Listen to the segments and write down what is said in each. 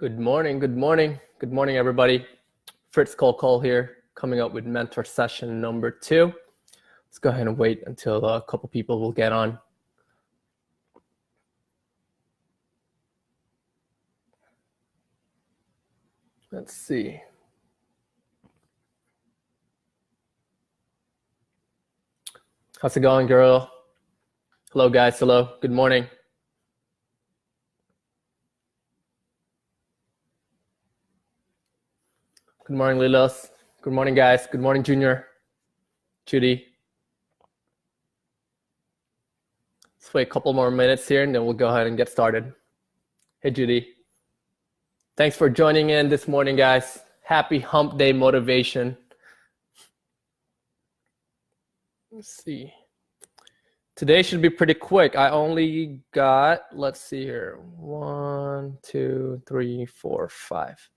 Good morning, good morning. Good morning, everybody. Fritz Colcol here, coming up with mentor session number 2. Let's go ahead and wait until a couple people will get on. Let's see. How's it going, girl? Hello, guys. Hello. Good morning. Good morning, Lilos. Good morning, guys. Good morning, Junior. Judy. Let's wait a couple more minutes here, and then we'll go ahead and get started. Hey, Judy. Thanks for joining in this morning, guys. Happy Hump Day motivation. Let's see. Today should be pretty quick. I only got, let's see here, 1, 2, 3, 4, 5.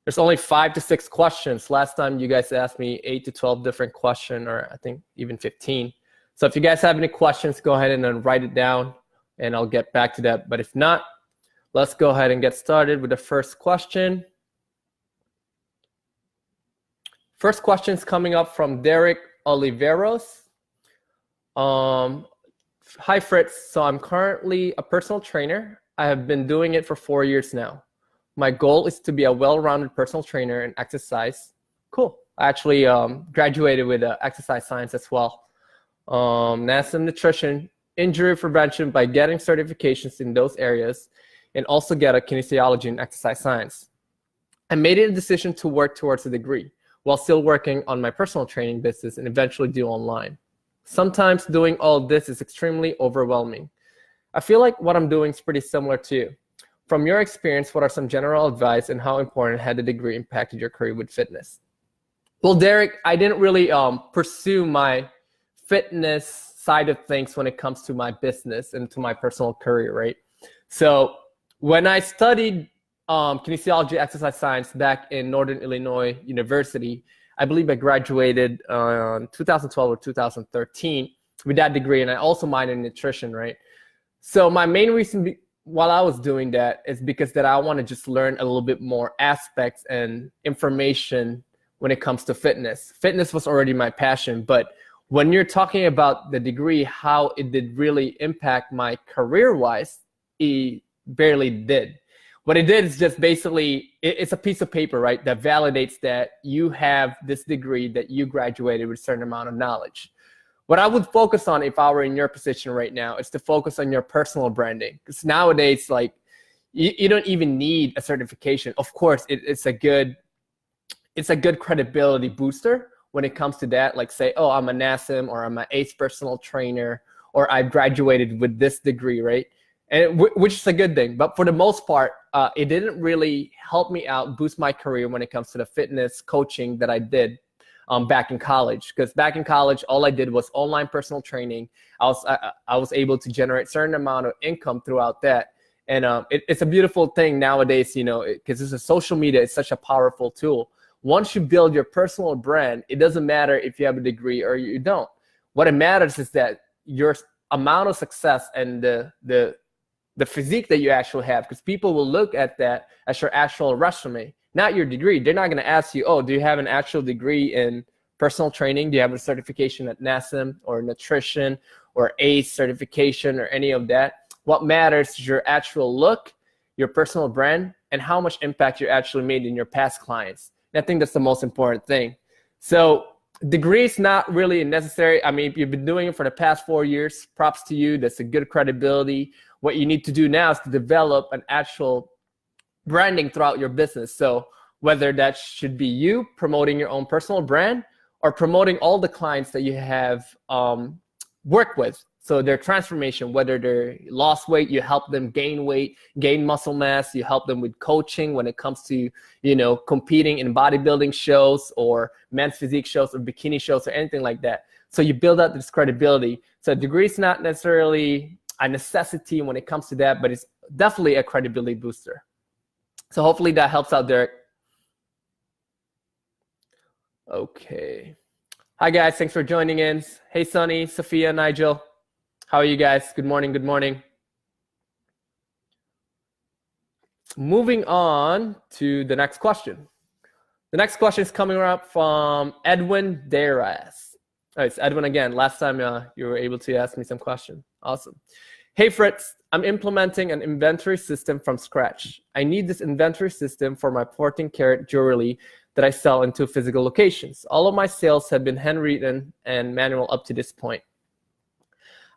There's only 5 to 6 questions. Last time you guys asked me 8 to 12 different questions, or I think even 15. So if you guys have any questions, go ahead and then write it down and I'll get back to that. But if not, let's go ahead and get started with the first question. First question is coming up from Derek Oliveros. Hi, Fritz. So I'm currently a personal trainer. I have been doing it for 4 years now. My goal is to be a well-rounded personal trainer in exercise. Cool. I actually graduated with exercise science as well. NASA nutrition, injury prevention by getting certifications in those areas, and also get a kinesiology in exercise science. I made a decision to work towards a degree while still working on my personal training business and eventually do online. Sometimes doing all this is extremely overwhelming. I feel like what I'm doing is pretty similar to you. From your experience, what are some general advice and how important had the degree impacted your career with fitness? Well, Derek, I didn't really pursue my fitness side of things when it comes to my business and to my personal career, right? So when I studied kinesiology exercise science back in Northern Illinois University, I believe I graduated in 2012 or 2013 with that degree, and I also minored in nutrition, right? So my main reason while I was doing that is because that I want to just learn a little bit more aspects and information when it comes to fitness. Fitness was already my passion, but when you're talking about the degree, how it did really impact my career-wise, it barely did. What it did is just basically, it's a piece of paper, right, that validates that you have this degree, that you graduated with a certain amount of knowledge. What I would focus on if I were in your position right now is to focus on your personal branding. Because nowadays, like, you don't even need a certification. Of course, it's a good credibility booster when it comes to that. Like, say, oh, I'm a NASM, or I'm an ACE personal trainer, or I graduated with this degree, right? And which is a good thing. But for the most part, it didn't really help me out, boost my career when it comes to the fitness coaching that I did back in college. Because back in college, all I did was online personal training. I was able to generate a certain amount of income throughout that. And it's a beautiful thing nowadays, you know, because it's a social media. It's such a powerful tool. Once you build your personal brand, it doesn't matter if you have a degree or you don't. What it matters is that your amount of success and the physique that you actually have, because people will look at that as your actual resume, not your degree. They're not going to ask you, oh, do you have an actual degree in personal training? Do you have a certification at NASM or nutrition or ACE certification or any of that? What matters is your actual look, your personal brand, and how much impact you actually made in your past clients. And I think that's the most important thing. So degree is not really necessary. I mean, if you've been doing it for the past 4 years, props to you. That's a good credibility. What you need to do now is to develop an actual branding throughout your business. So whether that should be you promoting your own personal brand or promoting all the clients that you have worked with. So their transformation, whether they lost weight, you help them gain weight, gain muscle mass, you help them with coaching when it comes to, you know, competing in bodybuilding shows or men's physique shows or bikini shows or anything like that. So you build up this credibility. So a degree is not necessarily a necessity when it comes to that, but it's definitely a credibility booster. So hopefully that helps out, Derek. Okay. Hi, guys. Thanks for joining in. Hey, Sunny, Sophia, Nigel. How are you guys? Good morning. Good morning. moving on to the next question. The next question is coming up from Edwin Deras. All right, it's Edwin again. Last time you were able to ask me some question. Awesome. Hey, Fritz, I'm implementing an inventory system from scratch. I need this inventory system for my 14-karat jewelry that I sell in 2 physical locations. All of my sales have been handwritten and manual up to this point.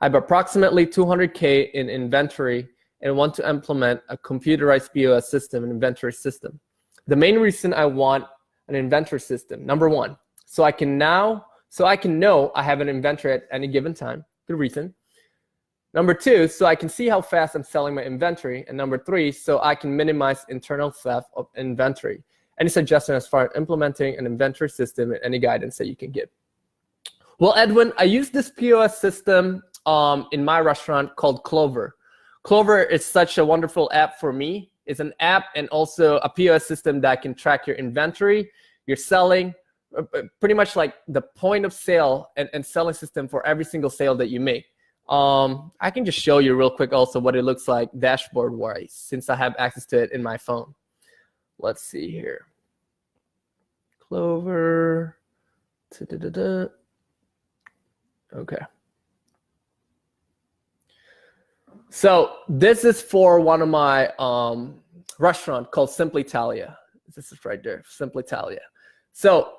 I have approximately 200K in inventory and want to implement a computerized POS system, an inventory system. The main reason I want an inventory system, number 1, so I can know I have an inventory at any given time. Good reason. Number 2, so I can see how fast I'm selling my inventory. And number 3, so I can minimize internal theft of inventory. Any suggestion as far as implementing an inventory system and any guidance that you can give? Well, Edwin, I use this POS system in my restaurant called Clover. Clover is such a wonderful app for me. It's an app and also a POS system that can track your inventory, your selling, pretty much like the point of sale and selling system for every single sale that you make. I can just show you real quick also what it looks like dashboard-wise since I have access to it in my phone. Let's see here. Clover. Okay. So this is for one of my restaurant called Simply Talia. This is right there, Simply Talia. So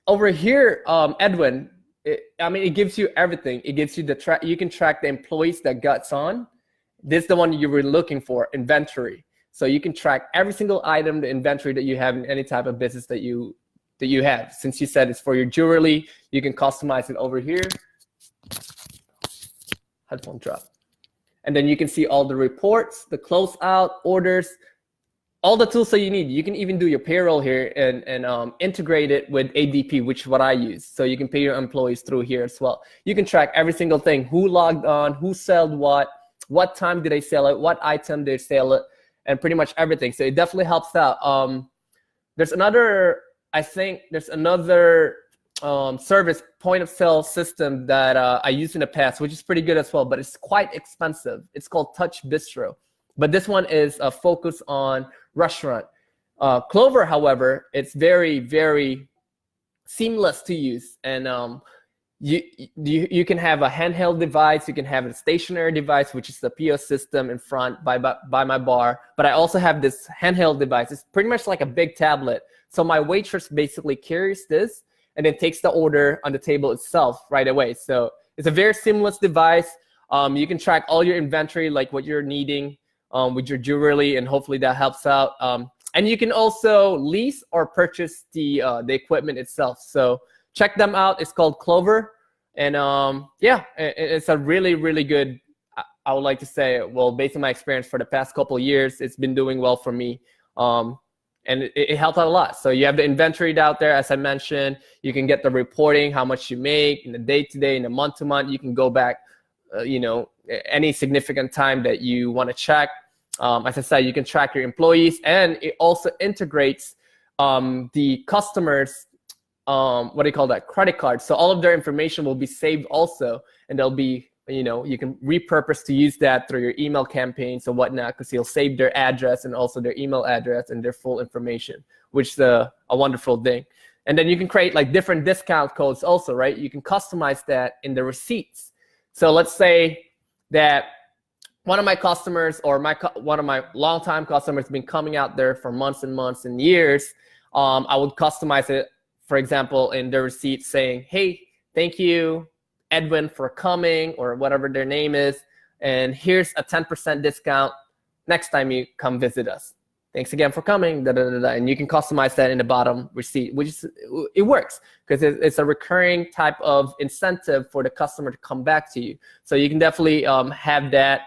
over here, Edwin, it gives you everything. It gives you the you can track the employees that got on. This is the one you were looking for, inventory. So you can track every single item, the inventory that you have in any type of business that you have. Since you said it's for your jewelry, you can customize it over here. Headphone drop. And then you can see all the reports, the closeout, orders, all the tools that you need. You can even do your payroll here and integrate it with ADP, which is what I use. So you can pay your employees through here as well. You can track every single thing, who logged on, who sold what time did they sell it, what item did they sell it, and pretty much everything. So it definitely helps out. There's another service point of sale system that I used in the past, which is pretty good as well, but it's quite expensive. It's called Touch Bistro. But this one is a focus on restaurant. Clover, however, it's very, very seamless to use. And you can have a handheld device. You can have a stationary device, which is the POS system in front by my bar. But I also have this handheld device. It's pretty much like a big tablet. So my waitress basically carries this and then takes the order on the table itself right away. So it's a very seamless device. You can track all your inventory, like what you're needing with your jewelry, and hopefully that helps out. And you can also lease or purchase the equipment itself. So check them out. It's called Clover. And yeah, it's a really, really good, I would like to say, well, based on my experience for the past couple of years, it's been doing well for me. And it helped out a lot. So you have the inventory out there, as I mentioned. You can get the reporting, how much you make in the day-to-day, in the month-to-month. You can go back, any significant time that you want to check. As I said, you can track your employees, and it also integrates the customers' credit card. So all of their information will be saved also, and they'll be, you can repurpose to use that through your email campaigns and whatnot, because you'll save their address and also their email address and their full information, which is a wonderful thing. And then you can create like different discount codes also, right? You can customize that in the receipts. So let's say that one of my customers or one of my longtime customers has been coming out there for months and months and years. I would customize it, for example, in the receipt saying, hey, thank you, Edwin, for coming, or whatever their name is, and here's a 10% discount next time you come visit us. Thanks again for coming, and you can customize that in the bottom receipt, it works because it's a recurring type of incentive for the customer to come back to you. So you can definitely have that.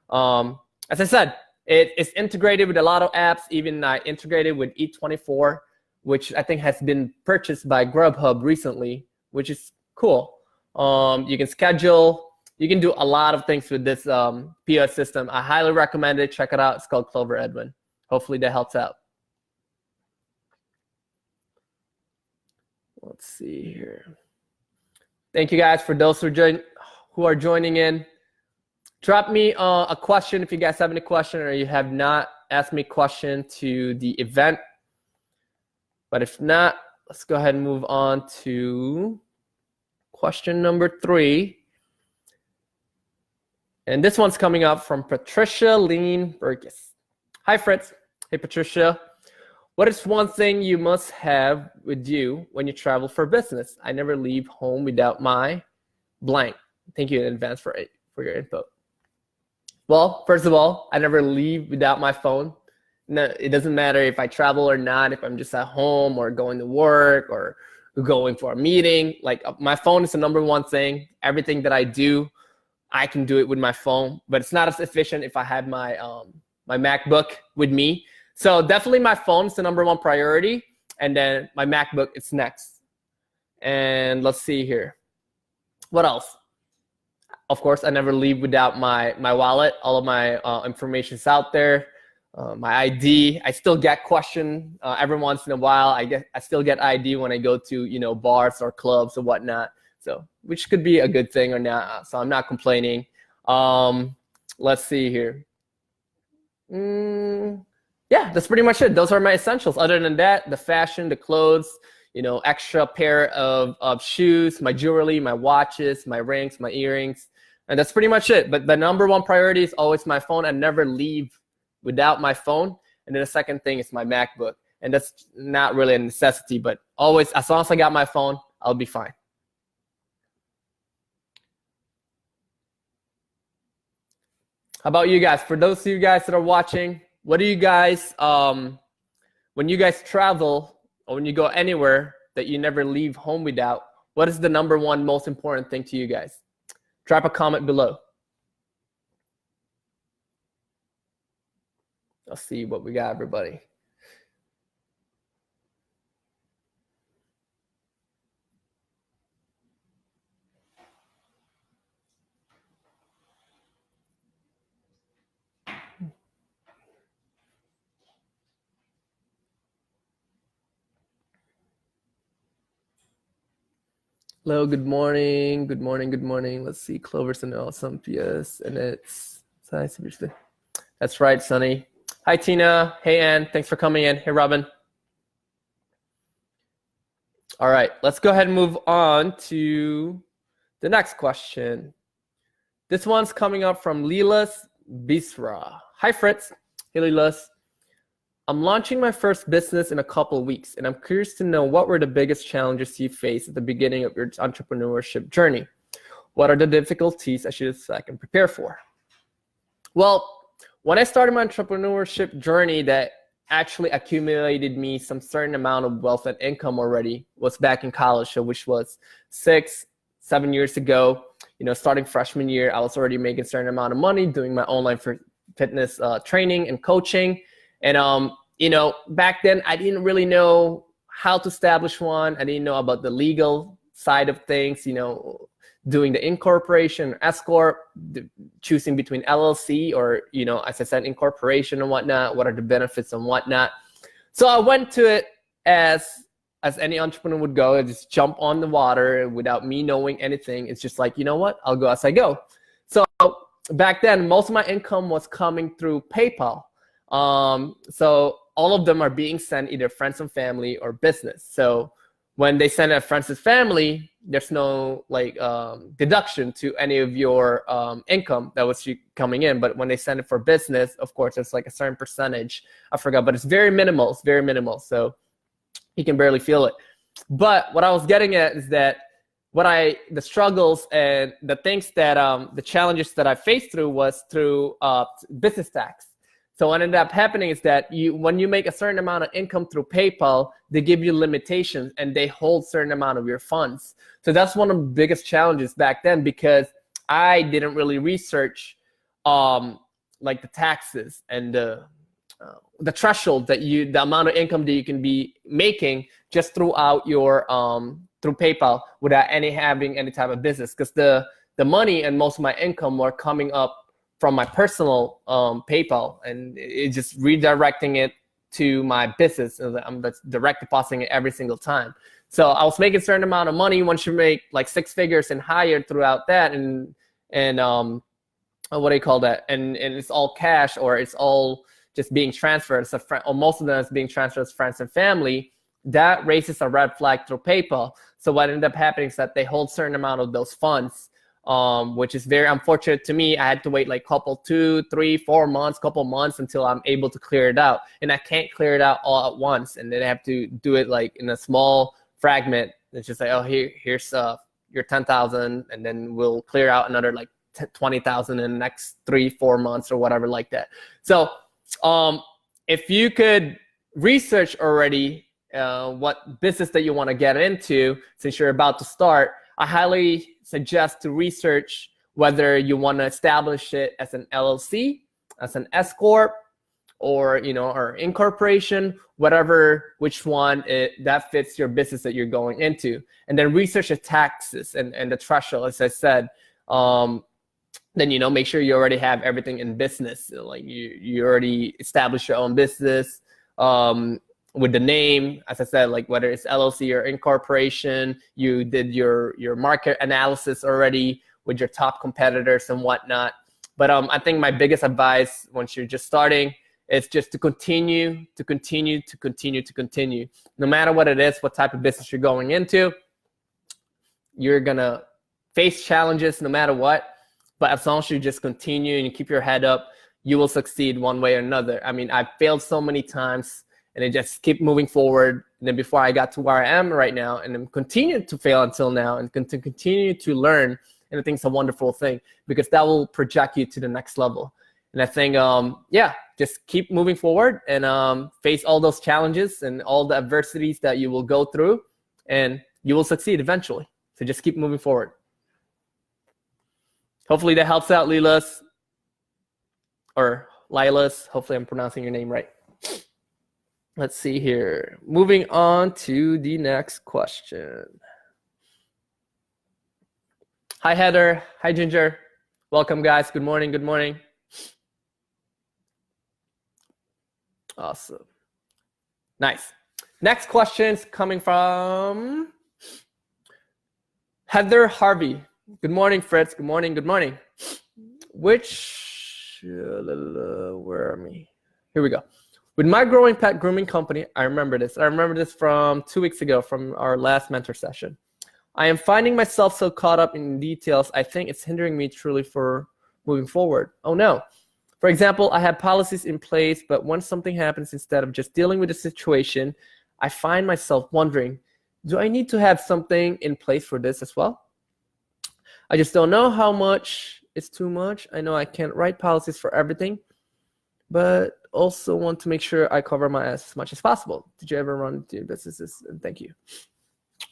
As I said, it's integrated with a lot of apps. Even I integrated with E24, which I think has been purchased by Grubhub recently, which is cool. You can schedule, you can do a lot of things with this POS system. I highly recommend it. Check it out. It's called Clover, Edwin. Hopefully that helps out. Let's see here. Thank you guys for those who are joining in. Drop me a question if you guys have any question or you have not ask me a question to the event. But if not, let's go ahead and move on to question number 3. And this one's coming up from Patricia Lean Burgess. Hi, Fritz. Hey, Patricia. What is one thing you must have with you when you travel for business? I never leave home without my blank. Thank you in advance for your input. Well, first of all, I never leave without my phone. No, it doesn't matter if I travel or not, if I'm just at home or going to work or going for a meeting. Like, my phone is the number one thing. Everything that I do, I can do it with my phone, but it's not as efficient if I had my my MacBook with me. So definitely my phone is the number one priority, and then my MacBook is next. And let's see here. What else? Of course, I never leave without my wallet. All of my information is out there. My ID. I still get questioned every once in a while. I still get ID when I go to bars or clubs or whatnot. So, which could be a good thing or not. So I'm not complaining. Let's see here. Yeah, that's pretty much it. Those are my essentials. Other than that, the fashion, the clothes, extra pair of shoes, my jewelry, my watches, my rings, my earrings, and that's pretty much it. But the number one priority is always my phone. I never leave without my phone. And then the second thing is my MacBook, and that's not really a necessity, but always, as long as I got my phone, I'll be fine. How about you guys? For those of you guys that are watching, what do you guys, when you guys travel or when you go anywhere that you never leave home without, what is the number one most important thing to you guys? Drop a comment below. Let's see what we got, everybody. Hello, good morning, good morning, good morning. Let's see, Clover's an awesome PS, and it's nice. That's right, Sunny. Hi, Tina. Hey, Ann. Thanks for coming in. Hey, Robin. All right, let's go ahead and move on to the next question. This one's coming up from Lilas Bisra. Hi, Fritz. Hey, Lilas. I'm launching my first business in a couple of weeks, and I'm curious to know what were the biggest challenges you faced at the beginning of your entrepreneurship journey? What are the difficulties I should expect and prepare for? Well, when I started my entrepreneurship journey that actually accumulated me some certain amount of wealth and income already was back in college, so which was 6-7 years ago. Starting freshman year, I was already making a certain amount of money doing my online fitness training and coaching. And, back then I didn't really know how to establish one. I didn't know about the legal side of things, doing the incorporation, S Corp, choosing between LLC or, as I said, incorporation and whatnot, what are the benefits and whatnot. So I went to it as any entrepreneur would go, and just jump on the water without me knowing anything. It's just like, you know what, I'll go as I go. So back then, most of my income was coming through PayPal. So all of them are being sent either friends and family or business. So when they send it friends and family, there's no deduction to any of your income that was coming in. But when they send it for business, of course, there's like a certain percentage. I forgot, but it's very minimal. It's very minimal. So you can barely feel it. But what I was getting at is that the struggles and the things that the challenges that I faced through was through business tax. So what ended up happening is that when you make a certain amount of income through PayPal, they give you limitations and they hold a certain amount of your funds. So that's one of the biggest challenges back then, because I didn't really research like the taxes and the threshold that the amount of income that you can be making just throughout your through PayPal without having any type of business, because the money and most of my income were coming up from my personal PayPal, and it's just redirecting it to my business. I'm direct depositing it every single time. So I was making a certain amount of money. Once you make like 6 figures and higher throughout that, and what do you call that? And it's all cash, or it's all just being transferred as a friend, or most of them is being transferred as friends and family, that raises a red flag through PayPal. So what ended up happening is that they hold certain amount of those funds, which is very unfortunate to me. I had to wait like couple 2, 3, 4 months, couple months until I'm able to clear it out. And I can't clear it out all at once. And then I have to do it like in a small fragment. It's just like, oh, here's your 10,000, and then we'll clear out another like 20,000 in the next 3, 4 months or whatever like that. So if you could research already what business that you want to get into, since you're about to start, I highly suggest to research whether you want to establish it as an LLC, as an S corp, or or incorporation, whatever, which one that fits your business that you're going into. And then research the taxes and the threshold, as I said. Then make sure you already have everything in business, like you already established your own business with the name, as I said, like whether it's LLC or incorporation. You did your market analysis already with your top competitors and whatnot. But I think my biggest advice once you're just starting is just to continue. No matter what it is, what type of business you're going into, you're gonna face challenges no matter what. But as long as you just continue and you keep your head up, you will succeed one way or another. I mean, I've failed so many times, and I just keep moving forward. And then before I got to where I am right now, and I'm continuing to fail until now, and to continue to learn, and I think it's a wonderful thing, because that will project you to the next level. And I think, just keep moving forward and face all those challenges and all the adversities that you will go through, and you will succeed eventually. So just keep moving forward. Hopefully that helps out, Lilas, or Lilas. Hopefully I'm pronouncing your name right. Let's see here. Moving on to the next question. Hi, Heather. Hi, Ginger. Welcome, guys. Good morning. Good morning. Awesome. Nice. Next question's coming from Heather Harvey. Good morning, Fritz. Good morning. Good morning. Where are we? Here we go. With my growing pet grooming company, I remember this from 2 weeks ago from our last mentor session. I am finding myself so caught up in details, I think it's hindering me truly for moving forward. Oh no. For example, I have policies in place, but when something happens, instead of just dealing with the situation, I find myself wondering, do I need to have something in place for this as well? I just don't know how much is too much. I know I can't write policies for everything, but also want to make sure I cover my ass as much as possible. Did you ever run into businesses? Thank you.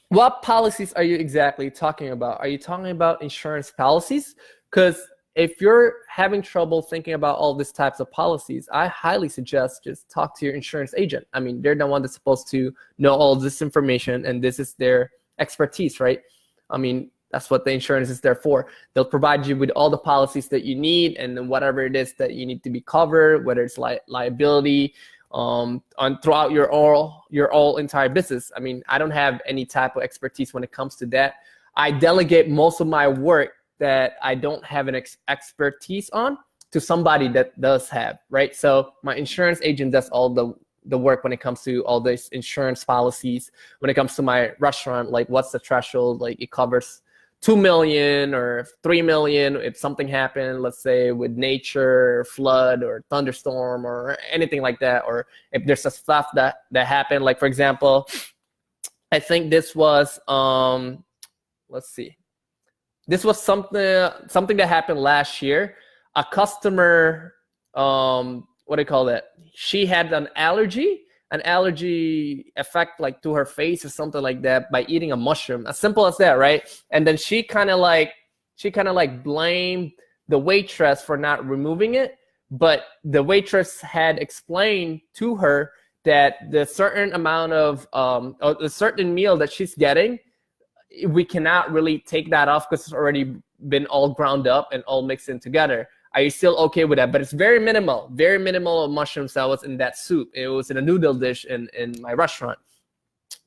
What policies are you exactly talking about? Are you talking about insurance policies? Because if you're having trouble thinking about all these types of policies, I highly suggest just talk to your insurance agent. I mean, they're the one that's supposed to know all this information, and this is their expertise, right? I mean, that's what the insurance is there for. They'll provide you with all the policies that you need, and then whatever it is that you need to be covered, whether it's liability, throughout your all entire business. I mean, I don't have any type of expertise when it comes to that. I delegate most of my work that I don't have an expertise on to somebody that does have, right? So my insurance agent does all the work when it comes to all these insurance policies. When it comes to my restaurant, like what's the threshold? Like it covers 2 million or 3 million if something happened, let's say with nature, flood or thunderstorm or anything like that, or if there's a stuff that happened, like for example, I think this was let's see, this was something that happened last year. A customer, what do you call that? She had an allergy effect like to her face or something like that by eating a mushroom. As simple as that, right? And then she kind of like blamed the waitress for not removing it, but the waitress had explained to her that the certain amount of a certain meal that she's getting, we cannot really take that off because it's already been all ground up and all mixed in together. Are you still okay with that? But it's very minimal of mushrooms that was in that soup. It was in a noodle dish in my restaurant.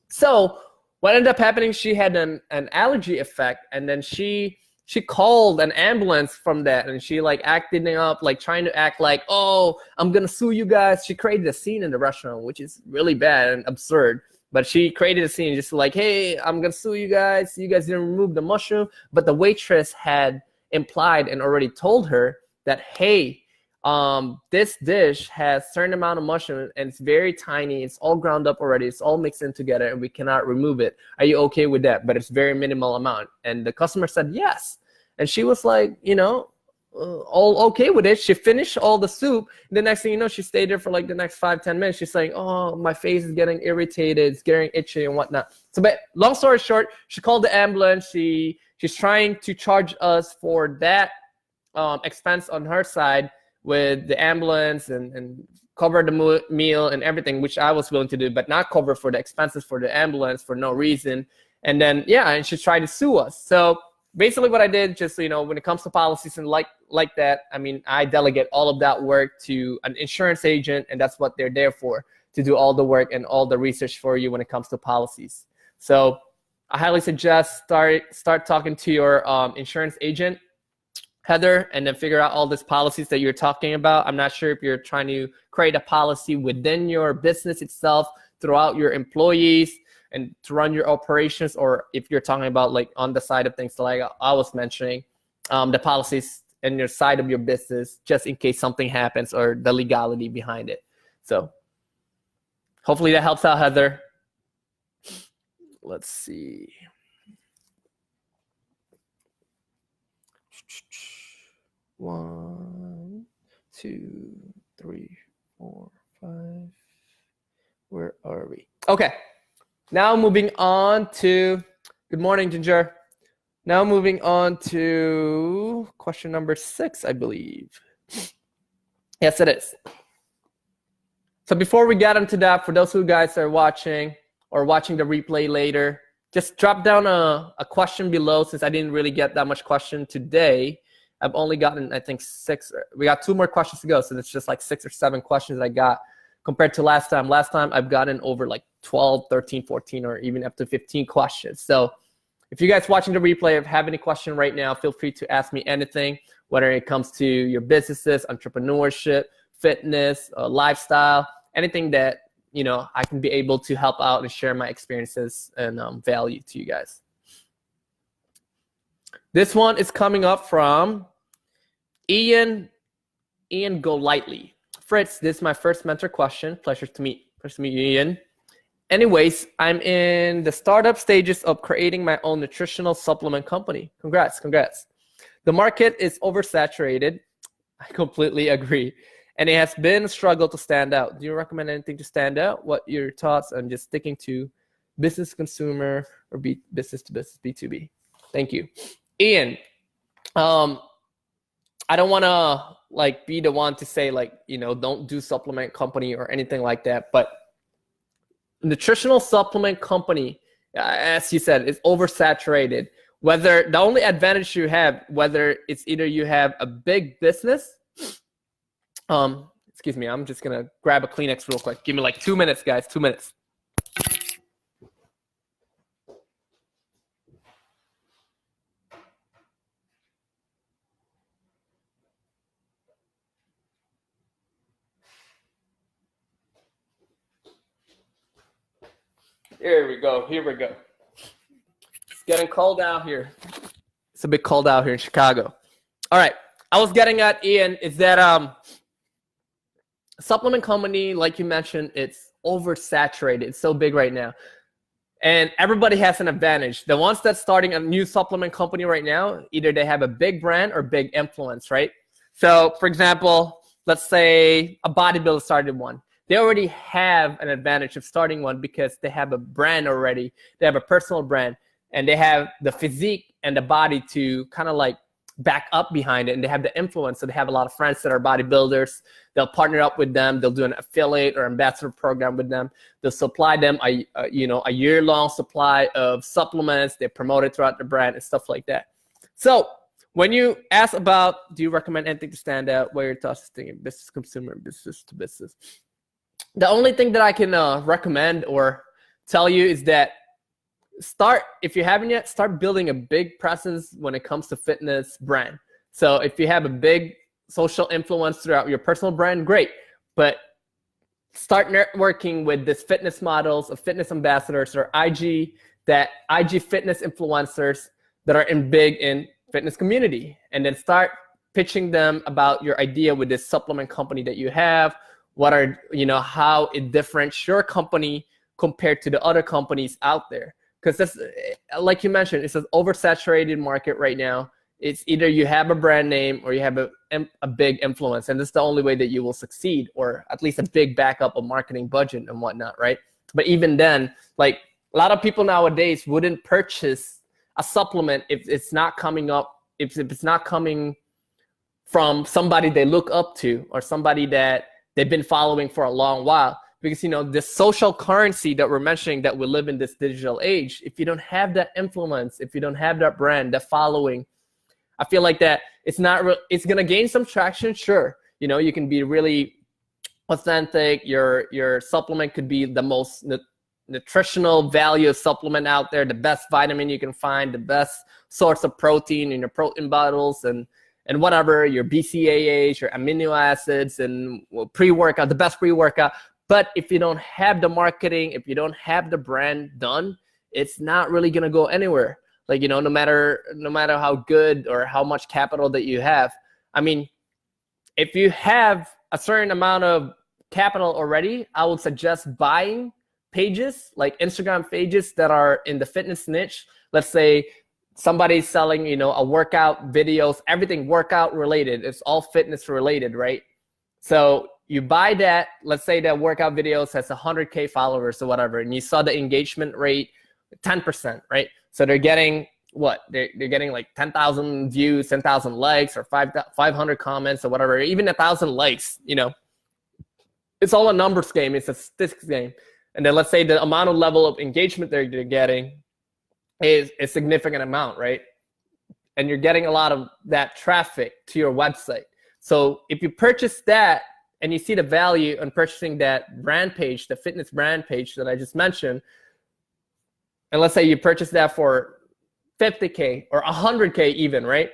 So what ended up happening, she had an allergy effect, and then she she called an ambulance from that, and she like acting up, like trying to act like, oh, I'm gonna sue you guys. She created a scene in the restaurant, which is really bad and absurd. But she created a scene just like, hey, I'm gonna sue you guys. You guys didn't remove the mushroom. But the waitress had implied and already told her that, hey, this dish has a certain amount of mushroom and it's very tiny. It's all ground up already. It's all mixed in together and we cannot remove it. Are you okay with that? But it's very minimal amount. And the customer said yes. And she was like, you know, all okay with it. She finished all the soup. The next thing you know, she stayed there for like the next 5-10 minutes. She's saying, oh, my face is getting irritated. It's getting itchy and whatnot. So, but long story short, she called the ambulance. She's trying to charge us for that expense on her side with the ambulance and cover the meal and everything, which I was willing to do, but not cover for the expenses for the ambulance for no reason. And then, yeah, and she tried to sue us. So basically what I did, just so you know, when it comes to policies and like that, I mean, I delegate all of that work to an insurance agent, and that's what they're there for, to do all the work and all the research for you when it comes to policies. So I highly suggest start talking to your insurance agent, Heather, and then figure out all these policies that you're talking about. I'm not sure if you're trying to create a policy within your business itself, throughout your employees, and to run your operations, or if you're talking about like on the side of things like I was mentioning, the policies in your side of your business, just in case something happens, or the legality behind it. So hopefully that helps out, Heather. Let's see. One, two, three, four, five. Where are we? Okay. Now moving on to, good morning, Ginger. Now moving on to question number 6, I believe. Yes, it is. So before we get into that, for those who guys are watching or watching the replay later, just drop down a question below, since I didn't really get that much question today. I've only gotten, I think, 6. We got 2 more questions to go, so it's just like 6 or 7 questions I got compared to last time. Last time I've gotten over like 12, 13, 14, or even up to 15 questions. So if you guys watching the replay have any question right now, feel free to ask me anything, whether it comes to your businesses, entrepreneurship, fitness, lifestyle, anything that, you know, I can be able to help out and share my experiences and value to you guys. This one is coming up from Ian Golightly. Fritz, this is my first mentor question. Pleasure to meet you, Ian. Anyways, I'm in the startup stages of creating my own nutritional supplement company. Congrats. The market is oversaturated. I completely agree. And it has been a struggle to stand out. Do you recommend anything to stand out? What are your thoughts on just sticking to business consumer or business to business, B2B? Thank you. Ian, I don't want to like be the one to say like, you know, don't do supplement company or anything like that. But nutritional supplement company, as you said, is oversaturated. Whether the only advantage you have, whether it's either you have a big business, excuse me, I'm just going to grab a Kleenex real quick. Give me like 2 minutes, guys, 2 minutes. Here we go. It's getting cold out here. It's a bit cold out here in Chicago. All right. I was getting at, Ian, is that supplement company, like you mentioned, it's oversaturated. It's so big right now. And everybody has an advantage. The ones that's starting a new supplement company right now, either they have a big brand or big influence, right? So, for example, let's say a bodybuilder started one. They already have an advantage of starting one because they have a brand already. They have a personal brand, and they have the physique and the body to kind of like back up behind it, and they have the influence. So they have a lot of friends that are bodybuilders. They'll partner up with them. They'll do an affiliate or ambassador program with them. They'll supply them a year-long supply of supplements. They promote it throughout the brand and stuff like that. So when you ask about, do you recommend anything to stand out, what are your thoughts thinking business consumer, business to business? The only thing that I can recommend or tell you is that start, if you haven't yet, start building a big presence when it comes to fitness brand. So if you have a big social influence throughout your personal brand, great. But start networking with this fitness models or fitness ambassadors or IG fitness influencers that are big in fitness community, and then start pitching them about your idea with this supplement company that you have. What are, how it differentiates your company compared to the other companies out there. Because that's, like you mentioned, it's an oversaturated market right now. It's either you have a brand name or you have a big influence, and this is the only way that you will succeed, or at least a big backup of marketing budget and whatnot, right? But even then, like a lot of people nowadays wouldn't purchase a supplement if it's not coming up, if it's not coming from somebody they look up to or somebody that they've been following for a long while. Because, the social currency that we're mentioning, that we live in this digital age, if you don't have that influence, if you don't have that brand, that following, I feel like that it's going to gain some traction, sure. You can be really authentic. Your supplement could be the most nutritional value supplement out there, the best vitamin you can find, the best source of protein in your protein bottles, and whatever, your BCAAs, your amino acids, and pre-workout, the best pre-workout. But if you don't have the marketing, if you don't have the brand done, it's not really gonna go anywhere. Like, no matter how good or how much capital that you have. I mean, if you have a certain amount of capital already, I would suggest buying pages, like Instagram pages that are in the fitness niche. Let's say somebody's selling, a workout videos, everything workout related. It's all fitness related, right? So you buy that, let's say that workout videos has 100K followers or whatever, and you saw the engagement rate 10%, right? So they're getting what? They're getting like 10,000 views, 10,000 likes, or 500 comments or whatever, even 1,000 likes, It's all a numbers game, it's a statistics game. And then let's say the amount of level of engagement they're getting is a significant amount, right? And you're getting a lot of that traffic to your website. So if you purchase that, and you see the value in purchasing that brand page, the fitness brand page that I just mentioned, and let's say you purchase that for 50K or 100K even, right?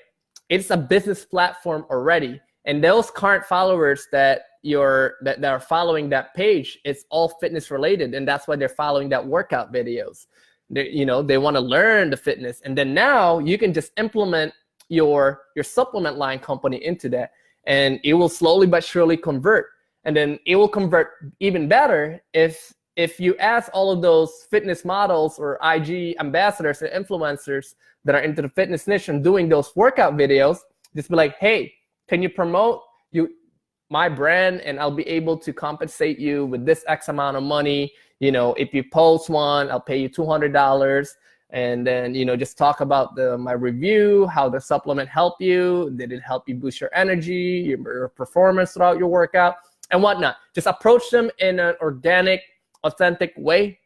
It's a business platform already. And those current followers that are following that page, it's all fitness related. And that's why they're following that workout videos. They want to learn the fitness. And then now you can just implement your supplement line company into that. And it will slowly but surely convert. And then it will convert even better if you ask all of those fitness models or IG ambassadors and influencers that are into the fitness niche and doing those workout videos, just be like, hey, can you promote my brand, and I'll be able to compensate you with this X amount of money. If you post one, I'll pay you $200. And then, just talk about my review, how the supplement helped you. Did it help you boost your energy, your performance throughout your workout, and whatnot? Just approach them in an organic, authentic way.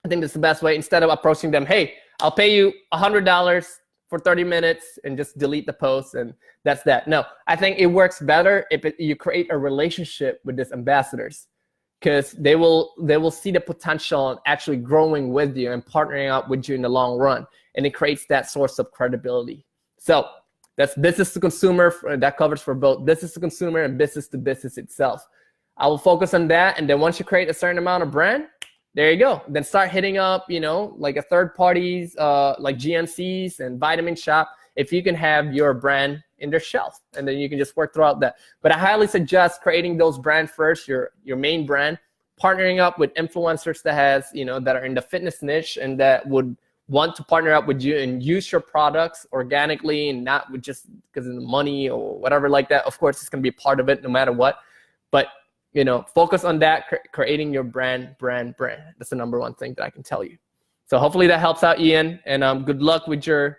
I think that's the best way, instead of approaching them, hey, I'll pay you $100 for 30 minutes and just delete the post and that's that. No, I think it works better if you create a relationship with these ambassadors, because they will see the potential in actually growing with you and partnering up with you in the long run. And it creates that source of credibility. So that's business to consumer. That covers for both business to consumer and business to business itself. I will focus on that. And then once you create a certain amount of brand, there you go. Then start hitting up, like a third parties, like GNCs and Vitamin Shop, if you can have your brand in their shelf, and then you can just work throughout that. But I highly suggest creating those brands first, your main brand, partnering up with influencers that are in the fitness niche and that would want to partner up with you and use your products organically and not with just because of the money or whatever like that. Of course, it's going to be part of it no matter what. But focus on that, creating your brand. That's the number one thing that I can tell you. So hopefully that helps out, Ian. And good luck with your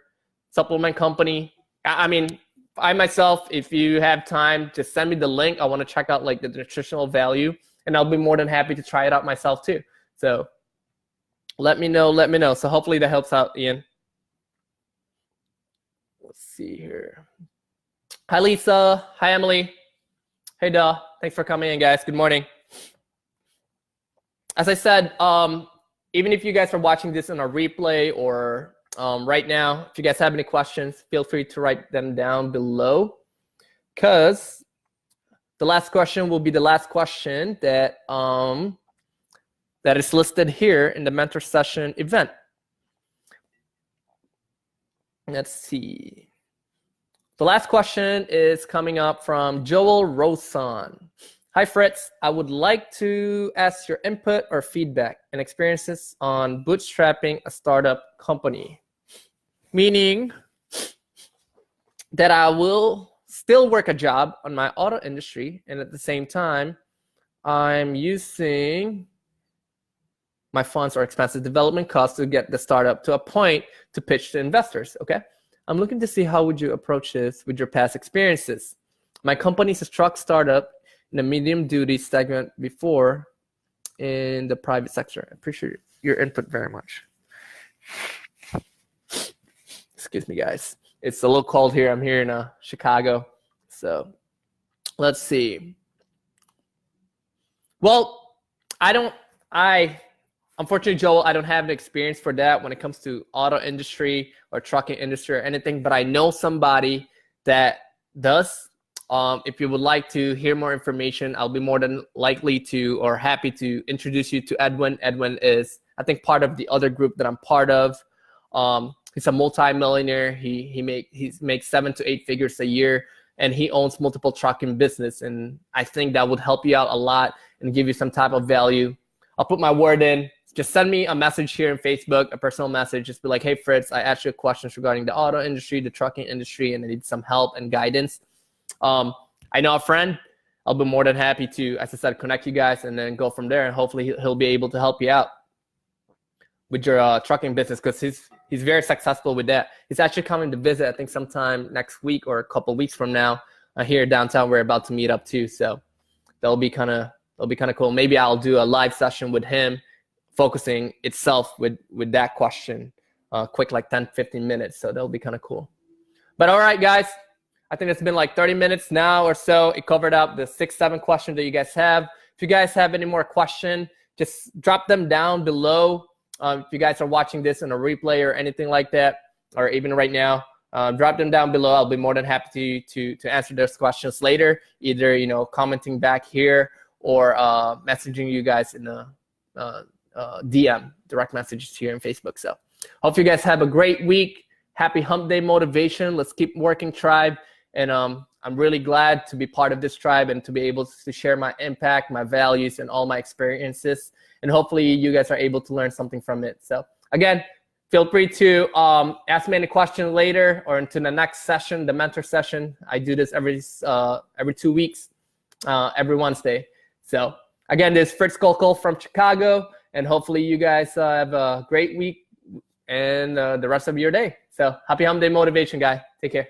supplement company. I myself, if you have time, just send me the link. I want to check out like the nutritional value, and I'll be more than happy to try it out myself too. So let me know. So hopefully that helps out, Ian. Let's see here. Hi, Lisa. Hi, Emily. Hey, Thanks for coming in, guys. Good morning. As I said, even if you guys are watching this on a replay or right now, if you guys have any questions, feel free to write them down below, because the last question will be the last question that that is listed here in the mentor session event. Let's see. The last question is coming up from Joel Rosan. Hi, Fritz. I would like to ask your input or feedback and experiences on bootstrapping a startup company. Meaning that I will still work a job on my auto industry, and at the same time, I'm using my funds or expensive development costs to get the startup to a point to pitch to investors, okay? I'm looking to see how would you approach this with your past experiences. My company's a truck startup in the medium duty segment before in the private sector. I appreciate your input very much. Excuse me, guys. It's a little cold here. I'm here in Chicago. So let's see. Well, unfortunately, Joel, I don't have an experience for that when it comes to auto industry or trucking industry or anything, but I know somebody that does. If you would like to hear more information, I'll be more than likely to or happy to introduce you to Edwin. Edwin is, I think, part of the other group that I'm part of. He's a multi-millionaire. He makes 7 to 8 figures a year, and he owns multiple trucking business. And I think that would help you out a lot and give you some type of value. I'll put my word in. Just send me a message here in Facebook, a personal message. Just be like, hey, Fritz, I asked you questions regarding the auto industry, the trucking industry, and I need some help and guidance. I know a friend. I'll be more than happy to, as I said, connect you guys and then go from there. And hopefully he'll be able to help you out with your trucking business, because he's very successful with that. He's actually coming to visit, I think, sometime next week or a couple weeks from now here downtown. We're about to meet up too, so that'll be kind of cool. Maybe I'll do a live session with him, focusing itself with that question, quick, like 10-15 minutes. So that'll be kind of cool. But all right, guys, I think it's been like 30 minutes now or so. It covered up the 6-7 questions that you guys have. If you guys have any more questions, just drop them down below. If you guys are watching this in a replay or anything like that, or even right now, drop them down below. I'll be more than happy to answer those questions later, either commenting back here or messaging you guys in the DM, direct messages here in Facebook. So hope you guys have a great week. Happy Hump Day Motivation. Let's keep working, tribe. And I'm really glad to be part of this tribe and to be able to share my impact, my values, and all my experiences. And hopefully you guys are able to learn something from it. So again, feel free to ask me any questions later or into the next session, the mentor session. I do this every 2 weeks, every Wednesday. So again, this is Fritz Colcol from Chicago, and hopefully you guys have a great week and the rest of your day. So happy Hump Day Motivation, guy. Take care.